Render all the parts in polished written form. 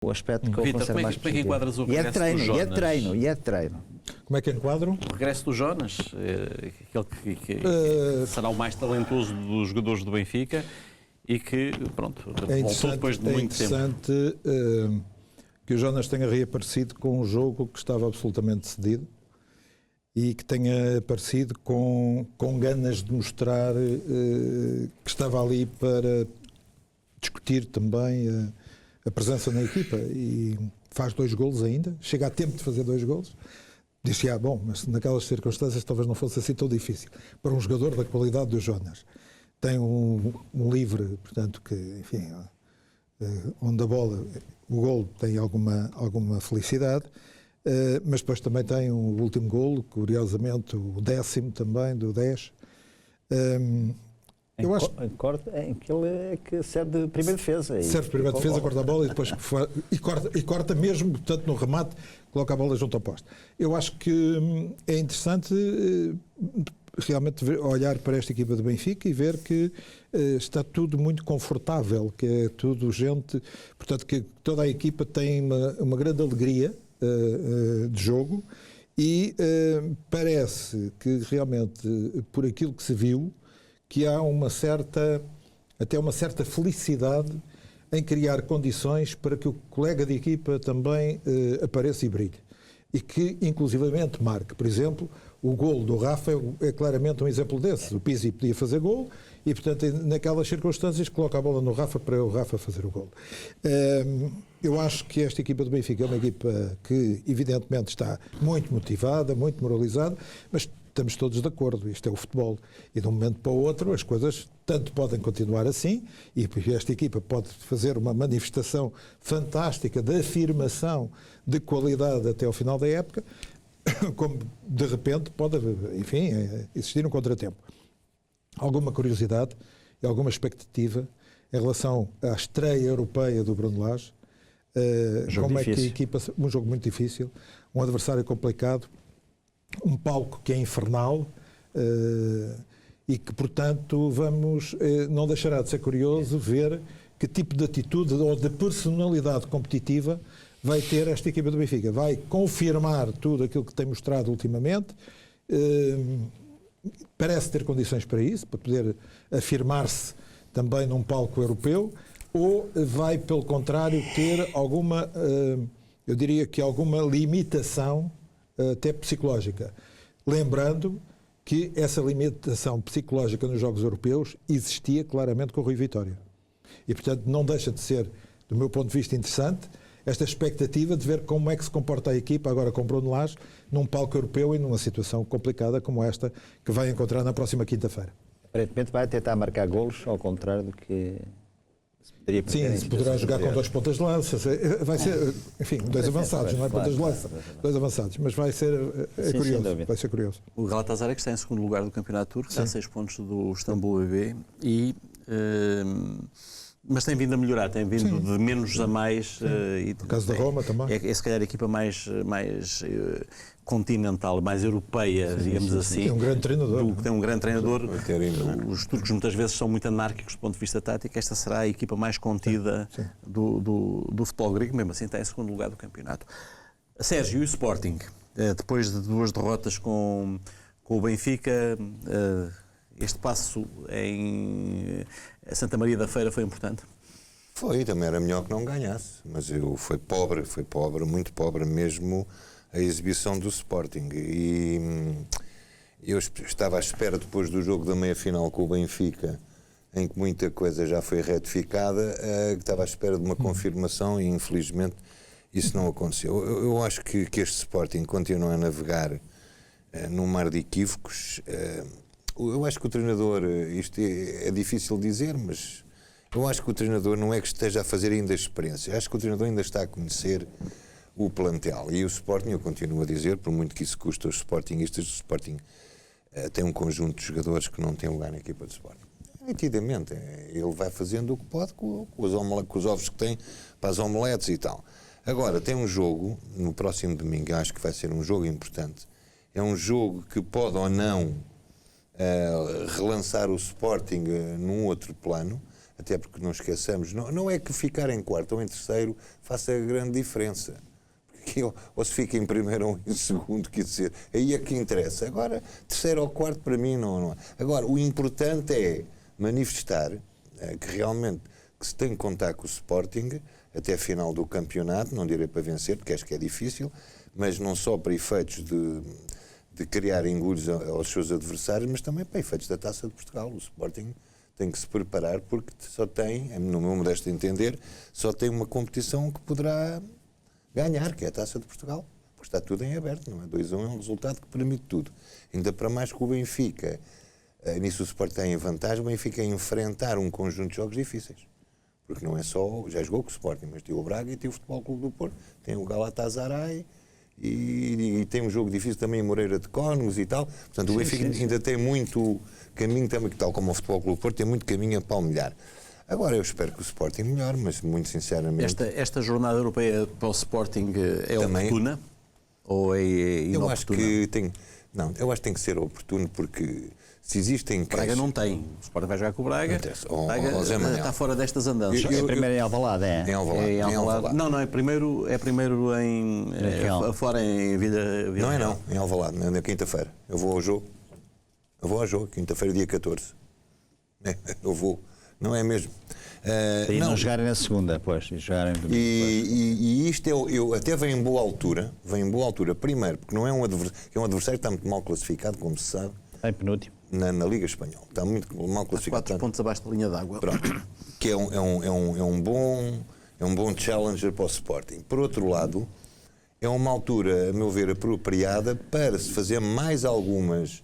o aspecto que eu Vitor, considero mais como é que enquadras o e é regresso treino, do Jonas? e é treino. Como é que enquadram? O regresso do Jonas, aquele que será o mais talentoso dos jogadores do Benfica e que, pronto, voltou depois de muito tempo. É interessante que o Jonas tenha reaparecido com um jogo que estava absolutamente cedido e que tenha aparecido com ganas de mostrar que estava ali para discutir também a presença na equipa, e faz 2 golos ainda, chega a tempo de fazer 2 golos. Diz-se, bom, mas naquelas circunstâncias talvez não fosse assim tão difícil para um jogador da qualidade do Jonas. Tem um livre, portanto, que, enfim, onde a bola, o golo tem alguma felicidade, mas depois também tem o último golo, curiosamente o 10º também, do 10. Eu acho em que ele é que serve de primeira defesa. Serve de primeira defesa, corta a bola e depois corta mesmo, portanto, no remate, coloca a bola junto ao poste. Eu acho que é interessante realmente olhar para esta equipa do Benfica e ver que está tudo muito confortável, que é tudo gente, portanto, que toda a equipa tem uma grande alegria de jogo e parece que realmente, por aquilo que se viu, que há até uma certa felicidade em criar condições para que o colega de equipa também apareça e brilhe. E que, inclusivamente, marque. Por exemplo, o golo do Rafa é claramente um exemplo desse. O Pizzi podia fazer golo e, portanto, naquelas circunstâncias, coloca a bola no Rafa para o Rafa fazer o golo. Eu acho que esta equipa do Benfica é uma equipa que, evidentemente, está muito motivada, muito moralizada, mas estamos todos de acordo, isto é o futebol, e de um momento para o outro as coisas tanto podem continuar assim, e esta equipa pode fazer uma manifestação fantástica de afirmação de qualidade até ao final da época, como de repente pode, enfim, existir um contratempo. Alguma curiosidade e alguma expectativa em relação à estreia europeia do Bruno Lage, como é que a equipa, um jogo muito difícil, um adversário complicado, um palco que é infernal e que, portanto, não deixará de ser curioso ver que tipo de atitude ou de personalidade competitiva vai ter esta equipa do Benfica. Vai confirmar tudo aquilo que tem mostrado ultimamente, parece ter condições para isso, para poder afirmar-se também num palco europeu, ou vai, pelo contrário, ter alguma, eu diria que alguma limitação até psicológica. Lembrando que essa limitação psicológica nos Jogos Europeus existia claramente com o Rui Vitória. E, portanto, não deixa de ser, do meu ponto de vista, interessante esta expectativa de ver como é que se comporta a equipa agora com Bruno Lage num palco europeu e numa situação complicada como esta que vai encontrar na próxima quinta-feira. Aparentemente vai tentar marcar golos, ao contrário do que se poderia prever. Sim, se poderá jogar com 2 pontas de lança. Vai ser, enfim, 2 avançados, não é pontas de lança. 2 avançados, mas vai ser curioso. Vai ser curioso. O Galatasaray, que está em segundo lugar do Campeonato Turco, está a 6 pontos do Istambul BB mas tem vindo a melhorar, tem vindo de menos a mais. No caso da Roma também. É se calhar a equipa mais continental, mais europeia, digamos assim. Tem um grande treinador. Tem um grande treinador. Os turcos muitas vezes são muito anárquicos do ponto de vista tático. Esta será a equipa mais contida do futebol grego, mesmo assim está em segundo lugar do campeonato. Sérgio, e o Sporting? Depois de 2 derrotas com o Benfica, este passo em Santa Maria da Feira foi importante? Foi, também era melhor que não ganhasse, mas foi pobre, muito pobre mesmo a exibição do Sporting. E eu estava à espera, depois do jogo da meia-final com o Benfica, em que muita coisa já foi retificada, estava à espera de uma confirmação e, infelizmente, isso não aconteceu. Eu acho que este Sporting continua a navegar num mar de equívocos. Eu acho que o treinador, isto é difícil dizer, mas eu acho que o treinador não é que esteja a fazer ainda a experiência. Acho que o treinador ainda está a conhecer o plantel. E o Sporting, eu continuo a dizer, por muito que isso custa os Sportingistas, o Sporting tem um conjunto de jogadores que não tem lugar na equipa do Sporting. Nitidamente, ele vai fazendo o que pode com os ovos que tem para as omeletes e tal. Agora, tem um jogo, no próximo domingo, acho que vai ser um jogo importante. É um jogo que pode ou não relançar o Sporting num outro plano, até porque não esqueçamos, não é que ficar em quarto ou em terceiro faça grande diferença. Porque ou se fica em primeiro ou em segundo, quer dizer, aí é que interessa. Agora, terceiro ou quarto, para mim, não é. Agora, o importante é manifestar que realmente que se tem que contar com o Sporting até a final do campeonato, não direi para vencer, porque acho que é difícil, mas não só para efeitos de criar engulhos aos seus adversários, mas também para efeitos da Taça de Portugal. O Sporting tem que se preparar porque só tem, no meu modesto entender, só tem uma competição que poderá ganhar, que é a Taça de Portugal. Porque está tudo em aberto, não é? 2-1 é um resultado que permite tudo. Ainda para mais que o Benfica, nisso o Sporting tem vantagem, o Benfica é enfrentar um conjunto de jogos difíceis. Porque não é só, já jogou com o Sporting, mas tem o Braga e tem o Futebol Clube do Porto, tem o Galatasaray e tem um jogo difícil também em Moreira de Cónegos e tal. Portanto, o Benfica ainda tem muito caminho também, que tal como o Futebol Clube do Porto, tem muito caminho a palmilhar. Agora, eu espero que o Sporting melhore, mas muito sinceramente... Esta jornada europeia para o Sporting é também, oportuna? Ou é inoportuna? Eu acho que tem... Não, eu acho que tem que ser oportuno, porque se existem queixas... Braga não tem. O Sporting vai jogar com o Braga. Braga está fora destas andanças. É primeiro em Alvalade, é? Em Alvalade. Não, é primeiro em... fora em Vila... Não, em Alvalade, na quinta-feira. Eu vou ao jogo, quinta-feira, dia 14. Eu vou. Não é mesmo? E não jogarem na segunda, pois. E isto eu até vem em boa altura. Primeiro, porque não é um adversário que está muito mal classificado, como se sabe. Em penúltimo. Na Liga Espanhola. Está muito mal classificado. 4 pontos abaixo da linha d'água. Pronto. Que é um bom challenger para o Sporting. Por outro lado, é uma altura, a meu ver, apropriada para se fazer mais algumas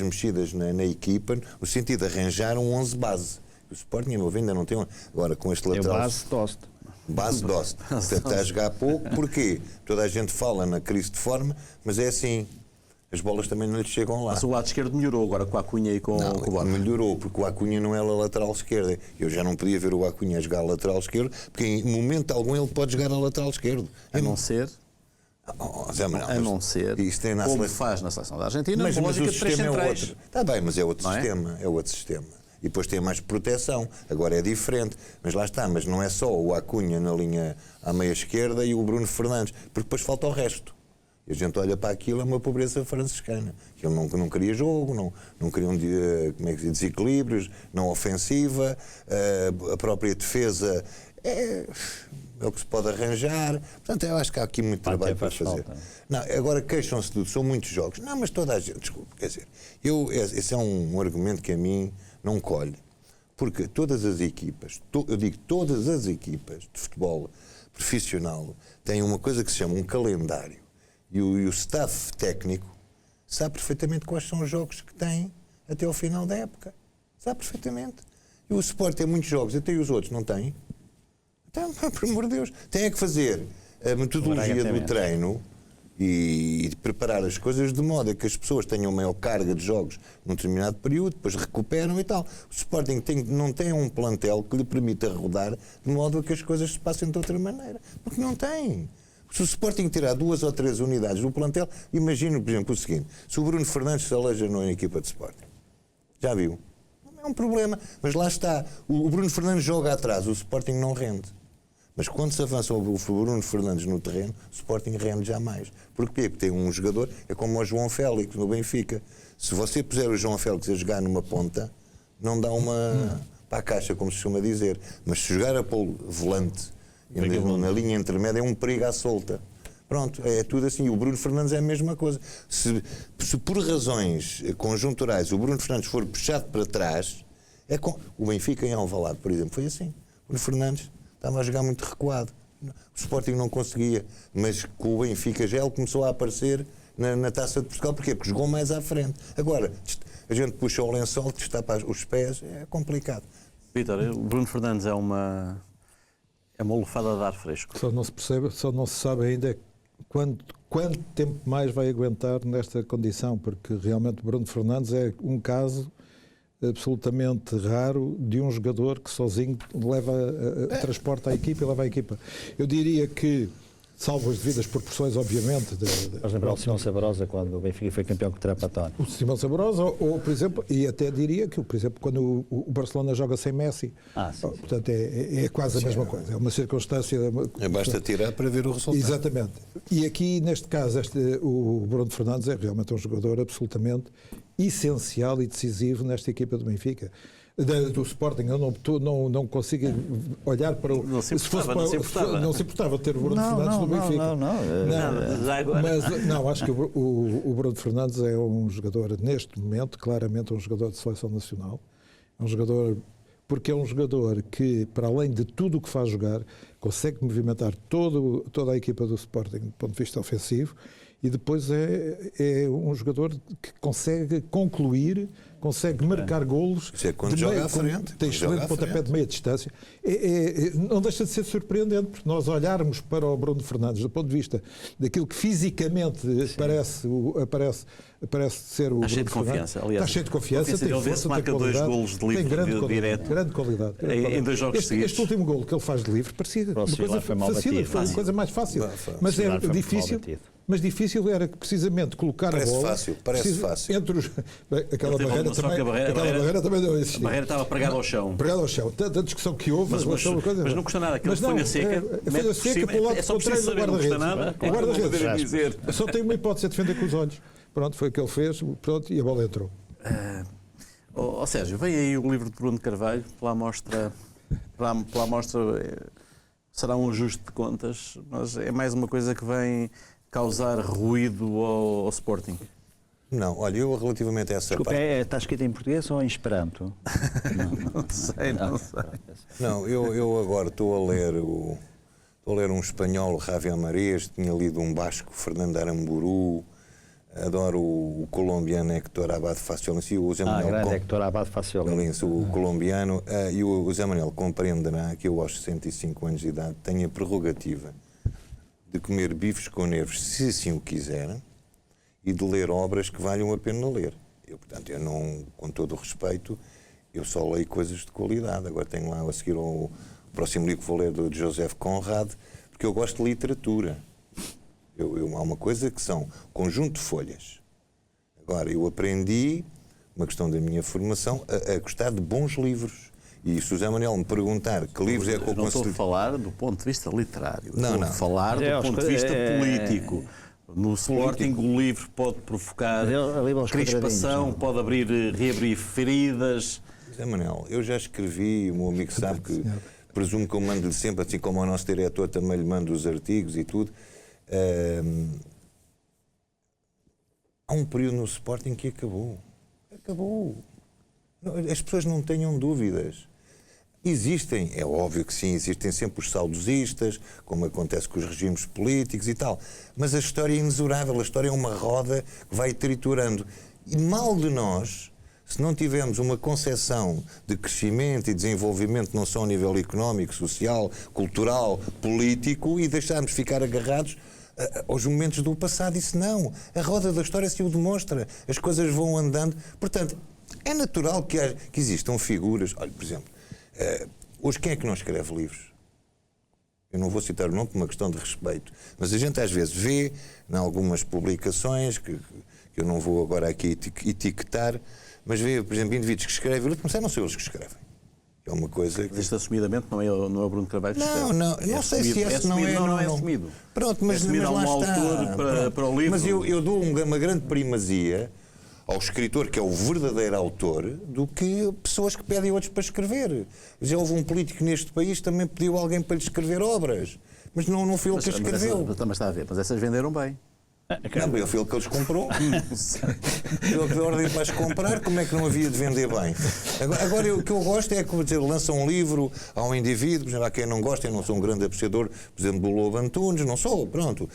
mexidas na equipa, no sentido de arranjar um 11 base. O Sporting, a meu ver, ainda não tem um. Agora, com este lateral... É base Dost. Base Dost. Está a jogar pouco. Porquê? Toda a gente fala na crise de forma, mas é assim. As bolas também não lhe chegam lá. Mas o lado esquerdo melhorou agora com a Acunha e com o Borja. Melhorou, porque o Acunha não é lateral esquerda. Eu já não podia ver o Acunha a jogar lateral esquerdo, porque em momento algum ele pode jogar a lateral esquerdo. A não ser... Isto é como faz na seleção da Argentina, mas lógica o de 3 sistema centrais. é outro. Está bem, mas é outro sistema. É outro sistema. E depois tem mais proteção. Agora é diferente. Mas lá está. Mas não é só o Acunha na linha à meia esquerda e o Bruno Fernandes. Porque depois falta o resto. E a gente olha para aquilo, é uma pobreza franciscana. Ele não queria jogo, não queria desequilíbrios, não ofensiva, a própria defesa é o que se pode arranjar. Portanto, eu acho que há aqui muito trabalho para fazer. Não, agora queixam-se de tudo, são muitos jogos. Não, mas toda a gente, desculpe, quer dizer, esse é um argumento que a mim não colhe. Porque todas as equipas, todas as equipas de futebol profissional têm uma coisa que se chama um calendário. E o staff técnico sabe perfeitamente quais são os jogos que tem até ao final da época. Sabe perfeitamente. E o Sport tem muitos jogos, até os outros não têm. Então, por amor de Deus, tem que fazer a metodologia do treino e preparar as coisas de modo a que as pessoas tenham maior carga de jogos num determinado período, depois recuperam e tal. O Sporting não tem um plantel que lhe permita rodar de modo a que as coisas se passem de outra maneira. Porque não tem. Se o Sporting tirar 2 ou 3 unidades do plantel, imagino, por exemplo, o seguinte: se o Bruno Fernandes se aleja na equipa de Sporting, já viu? Não é um problema, mas lá está. O Bruno Fernandes joga atrás, o Sporting não rende. Mas quando se avança o Bruno Fernandes no terreno, o Sporting rende jamais. Porquê? Porque tem um jogador, é como o João Félix no Benfica. Se você puser o João Félix a jogar numa ponta, não dá uma para a caixa, como se costuma dizer. Mas se jogar a pô-lo volante, na linha intermédia, é um perigo à solta. Pronto, é tudo assim. E o Bruno Fernandes é a mesma coisa. Se por razões conjunturais o Bruno Fernandes for puxado para trás, o Benfica em Alvalade, por exemplo, foi assim. O Bruno Fernandes estava a jogar muito recuado. O Sporting não conseguia. Mas com o Benfica já ele começou a aparecer na Taça de Portugal. Porquê? Porque jogou mais à frente. Agora, a gente puxa o lençol, destapa os pés, é complicado. Vítor, o Bruno Fernandes é uma lufada de ar fresco. Só não se sabe ainda quanto tempo mais vai aguentar nesta condição, porque realmente o Bruno Fernandes é um caso absolutamente raro de um jogador que sozinho transporta a equipa e leva a equipa. Eu diria que salvo as devidas proporções, obviamente. Mas lembrar o Simão Saborosa quando o Benfica foi campeão com o Trapattoni. O Simão Saborosa, ou, por exemplo, e até diria que, por exemplo, quando o Barcelona joga sem Messi, Sim. portanto, é quase a mesma coisa. É uma circunstância. Basta tirar para ver o resultado. Exatamente. E aqui, neste caso, o Bruno Fernandes é realmente um jogador absolutamente essencial e decisivo nesta equipa do Benfica. Do Sporting, eu não consigo olhar para o. Não se importava. Não se importava ter o Bruno Fernandes no Benfica. Mas não, acho que o Bruno Fernandes é um jogador, neste momento, claramente um jogador de seleção nacional. É um jogador, porque é um jogador que, para além de tudo o que faz jogar, consegue movimentar toda a equipa do Sporting do ponto de vista ofensivo, e depois é um jogador que consegue concluir, consegue marcar golos. Quando joga à frente. Tem excelente pontapé de meia distância. Não deixa de ser surpreendente, porque nós olharmos para o Bruno Fernandes do ponto de vista daquilo que fisicamente parece ser o Está cheio de Bruno confiança, Fernandes. aliás. Está cheio de confiança, tem Ele força, marca tem 2 qualidade, golos de tem livre grande direto. grande qualidade. Em 2 jogos seguidos. Este último golo que ele faz de livre parecia uma coisa foi mal fácil, batido. foi uma coisa mais fácil. Mas Foi é mal difícil. batido. Mas difícil era precisamente colocar Parece a bola. fácil, parece fácil. Entre os, aquela Teve barreira uma sorte também, que a barreira também não A existia. barreira estava pregada ao chão. Pregada ao chão. Tanta discussão que houve. Mas não custa nada. Aquilo Mas não, folha seca. a folha seca para o lado É só preciso contrário do saber, não custa guarda-redes. nada. O guarda-redes. Poder dizer. Só tem uma hipótese, é defender com os olhos. Pronto, foi o que ele fez, pronto, e a bola entrou. Sérgio, vem aí o livro de Bruno Carvalho, pela amostra, será um ajuste de contas, mas é mais uma coisa que vem causar ruído ao Sporting. Não, olha, eu relativamente a essa Desculpa, parte... está escrito em português ou em esperanto? Não sei. Não, eu agora estou a ler um espanhol, Javier Marías, tinha lido um basco, Fernando Aramburu, adoro o colombiano Héctor Abad Faciolinci, o Zé Manuel... grande Héctor Abad Faciolinci. O colombiano, e o Zé Manuel compreenderá que eu aos 65 anos de idade tenho a prerrogativa de comer bifes com nervos, se assim o quiser, e de ler obras que valham a pena ler. Portanto, eu não, com todo o respeito, eu só leio coisas de qualidade. Agora tenho lá a seguir o próximo livro que vou ler de Joseph Conrad, porque eu gosto de literatura. Há uma coisa que são conjunto de folhas. Agora, eu aprendi, uma questão da minha formação, a gostar de bons livros. E se o Zé Manuel me perguntar que livros é que eu não estou a considero... falar do ponto de vista literário, Não, estou a não. falar do ponto de vista político. No Sporting o livro pode provocar crispação, pode reabrir feridas. Zé Manuel, eu já escrevi, o meu amigo sabe que presumo que eu mando-lhe sempre, assim como o nosso diretor também lhe mando os artigos e tudo. Há um período no Sporting que acabou. Acabou. As pessoas não tenham dúvidas. Existem, é óbvio que sim, existem sempre os saudosistas, como acontece com os regimes políticos e tal, mas a história é inexorável, a história é uma roda que vai triturando. E mal de nós, se não tivermos uma concepção de crescimento e desenvolvimento não só a nível económico, social, cultural, político, e deixarmos ficar agarrados aos momentos do passado, isso não. A roda da história se o demonstra, as coisas vão andando. Portanto, é natural que existam figuras, olha, por exemplo, hoje quem é que não escreve livros? Eu não vou citar o nome por uma questão de respeito, mas a gente às vezes vê em algumas publicações, que eu não vou agora aqui etiquetar, mas vê, por exemplo, indivíduos que escrevem livros, mas não são eles que escrevem. É uma coisa que... Isto assumidamente não é o Bruno Carvalho que escreve. Não sei se esse não é... Não é assumido. Pronto, mas assumido lá um está. autor para o livro. Mas eu dou uma grande primazia ao escritor, que é o verdadeiro autor, do que pessoas que pedem outros para escrever. Já houve um político neste país que também pediu alguém para lhe escrever obras. Mas não foi ele que escreveu. Mas está a ver, mas essas venderam bem. Não, foi ele que eles comprou. Ele que deu ordem para as comprar, como é que não havia de vender bem? Agora o que eu gosto é que lança um livro a um indivíduo, por exemplo, há quem não gosta, eu não sou um grande apreciador, por exemplo, do Lobo Antunes, não sou, pronto.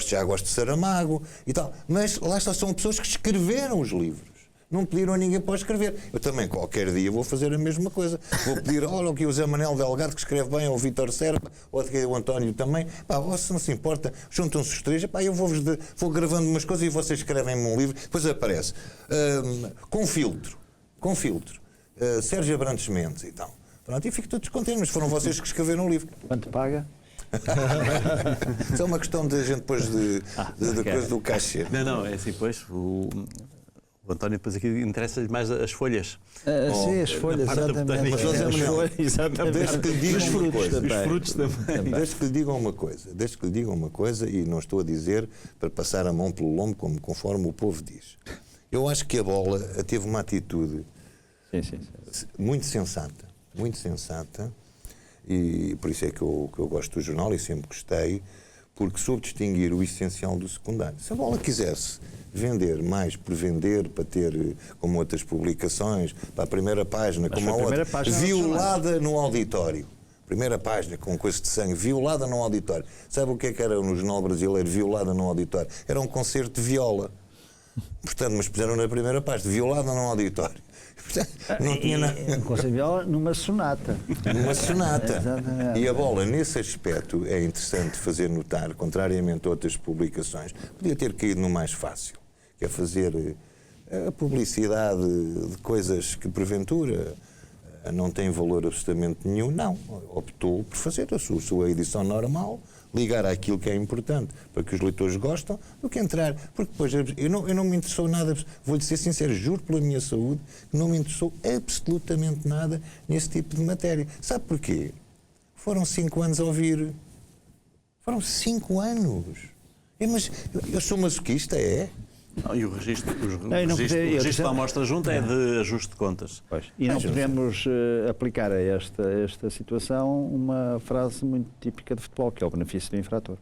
Já gosto de Saramago e tal. Mas lá está, são pessoas que escreveram os livros. Não pediram a ninguém para escrever. Eu também, qualquer dia, vou fazer a mesma coisa. Vou pedir, olha, aqui o Zé Manuel Delgado, que escreve bem, ou o Vítor Serpa, ou aqui o António também. Pá, se não se importa, juntam-se os três, pá, eu vou gravando umas coisas e vocês escrevem-me um livro. Depois aparece, com filtro, Sérgio Abrantes Mendes e tal. Pronto, e fico todo descontente, mas foram vocês que escreveram o livro. Quanto paga? Isso é uma questão de a gente depois de coisa do cachê. Não, é assim, pois. O António depois aqui interessa-lhe mais as folhas. Sim, as folhas, parte da exatamente. botânica. As folhas, exatamente. Desde que lhe digam Os uma frutos coisa. também. Os frutos também. Desde que lhe digam uma coisa, e não estou a dizer para passar a mão pelo lombo, conforme o povo diz. Eu acho que a bola teve uma atitude Sim. muito sensata, e por isso é que eu gosto do jornal e sempre gostei, porque soube distinguir o essencial do secundário. Se a bola quisesse vender mais por vender, para ter, como outras publicações, para a primeira página, Mas como a foi a outra, primeira página violada no auditório. Primeira página, com coisa de sangue, violada no auditório. Sabe o que era no jornal brasileiro, violada no auditório? Era um concerto de viola. Portanto, mas puseram na primeira página, violada no auditório. Portanto, não tinha nada. Um concerto de viola numa sonata. Uma sonata. Exatamente. E a bola, nesse aspecto, é interessante fazer notar, contrariamente a outras publicações, podia ter caído no mais fácil, que é fazer a publicidade de coisas que, porventura, não têm valor absolutamente nenhum. Não. Optou por fazer a sua edição normal, ligar àquilo que é importante para que os leitores gostam, do que entrar. Porque depois eu não me interessou nada, vou-lhe ser sincero, juro pela minha saúde, que não me interessou absolutamente nada nesse tipo de matéria. Sabe porquê? Foram 5 anos a ouvir. Foram 5 anos. Mas eu sou masoquista, é? Não, e o registro, não poder- o registro da amostra junta é de ajuste de contas. Pois. E não podemos aplicar a esta situação uma frase muito típica de futebol, que é o benefício do infrator.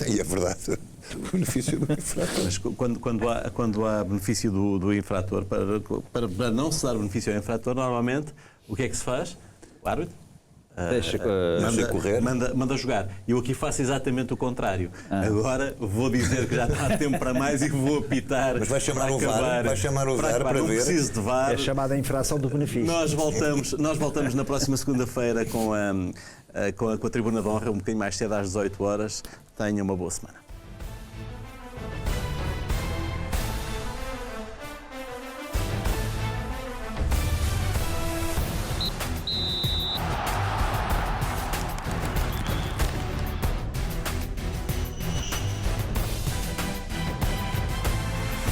E é verdade. O benefício do infrator. Mas quando há benefício do infrator, para não se dar benefício ao infrator, normalmente, o que é que se faz? O árbitro Deixa correr. manda jogar. E eu aqui faço exatamente o contrário. Agora vou dizer que já não há tempo para mais e vou apitar. Mas vai chamar para o VAR, acabar. vai chamar o VAR para não ver. preciso de VAR. É chamada infração do benefício. Nós voltamos na próxima segunda-feira com a Tribuna de Honra, um bocadinho mais cedo às 18 horas. Tenha uma boa semana.